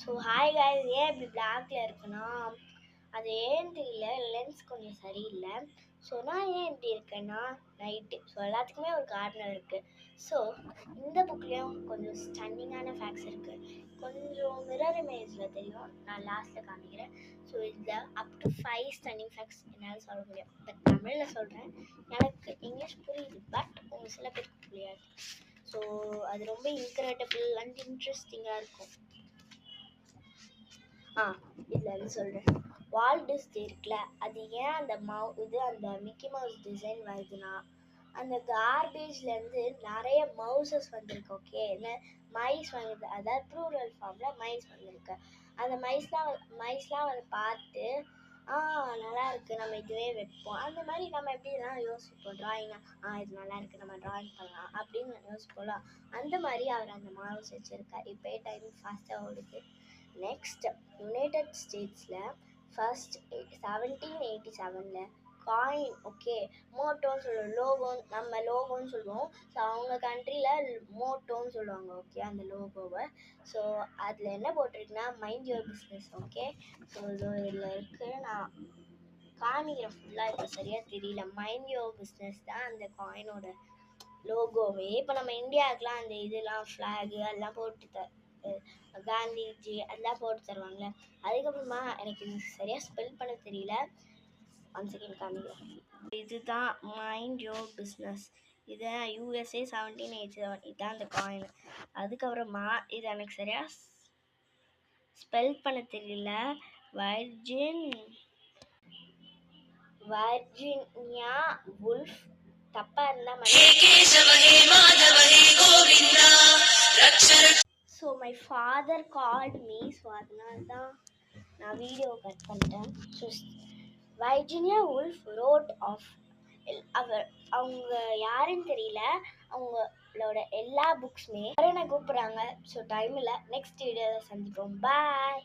So hi guys, ஏன் இப்படி பிளாக்ல இருக்குன்னா அது ஏன்னு தெரியல, லென்ஸ் கொஞ்சம் சரியில்லை. ஸோ நான் ஏன் இப்படி இருக்கேன்னா நைட்டு, ஸோ எல்லாத்துக்குமே ஒரு காரணம் இருக்குது. ஸோ இந்த புக்லேயும் கொஞ்சம் ஸ்டன்னிங்கான ஃபேக்ட்ஸ் இருக்குது. கொஞ்சம் மிரர் இமேஜில் தெரியும், நான் லாஸ்ட்டில் காமிக்கிறேன். ஸோ இதில் அப் டு 5 ஸ்டன்னிங் ஃபேக்ட்ஸ் என்னால் சொல்ல முடியும். பட் தமிழில் சொல்கிறேன், எனக்கு இங்கிலீஷ் புரியுது, பட் உங்கள் சில பேருக்கு புரியாது. ஸோ அது ரொம்ப இன்க்ரெடிபிள் அண்ட் இன்ட்ரெஸ்டிங்காக இருக்கும். இதில் சொல்கிறேன். வால்ட் டிஸ்னி இருக்குல்ல, அது ஏன் அந்த அந்த மிக்கி மவுஸ் டிசைன் வருதுன்னா, அந்த கார்பேஜ்லேருந்து நிறைய மவுசஸ் வந்திருக்கு. ஓகே, என்ன மைஸ் வந்துருக்கு, அதாவது ப்ளூரல் ஃபார்மில் மைஸ் வந்திருக்கு. அந்த மைஸ்லாம் வந்து பார்த்து நல்லா இருக்குது, நம்ம இதுவே வைப்போம். அந்த மாதிரி நம்ம எப்படிலாம் யோசிப்போம், ட்ராயிங்காக இது நல்லா இருக்குது, நம்ம ட்ராயிங் பண்ணலாம் அப்படின்னு யோசிப்போம்ல. அந்த மாதிரி அவர் அந்த மவுஸ் வச்சுருக்கார். இப்போ டைம் ஃபாஸ்ட்டாக ஓடுது. நெக்ஸ்ட், யுனைடெட் ஸ்டேட்ஸில் ஃபர்ஸ்ட் 1787 காயின், ஓகே, மோட்டோன்னு சொல்லுவோம், நம்ம லோகோன்னு சொல்லுவோம். ஸோ அவங்க கண்ட்ரியில் மோட்டோன்னு சொல்லுவாங்க. ஓகே, அந்த லோகோவை. ஸோ அதில் என்ன போட்டிருக்குன்னா, mind your business. Okay, so இதில் இருக்குது, நான் காமிக்கிறேன் ஃபுல்லாக. இப்போ சரியாக தெரியல. மைண்ட் யுவர் பிஸ்னஸ் தான் அந்த காயினோட லோகோவே. இப்போ நம்ம இந்தியாவுக்குலாம் அந்த இதெல்லாம் ஃப்ளாகு அதெல்லாம் போட்டு காந்திஜி அதெல்லாம் போட்டு தருவாங்க. அதுக்கப்புறமா எனக்கு இது சரியாக ஸ்பெல் பண்ண தெரியல, 1 செகண்ட் காமிக்கிறேன். இதுதான் மைண்ட் யோர் பிஸ்னஸ். இது USA 1787, இதுதான் அந்த காயின். அதுக்கப்புறமா இது எனக்கு சரியாக ஸ்பெல் பண்ண தெரியல. Virginia Woolf. தப்பாக இருந்தால் so my father called me. So அதனால தான் நான் வீடியோ கட் பண்ணிட்டேன். So Virginia Woolf wrote of அவங்க யாருன்னு தெரியல, அவங்களோட எல்லா புக்ஸுமே என்ன கூப்பிட்றாங்க. ஸோ டைம் இல்லை, நெக்ஸ்ட் வீடியோவில் சந்திப்போம். பாய்.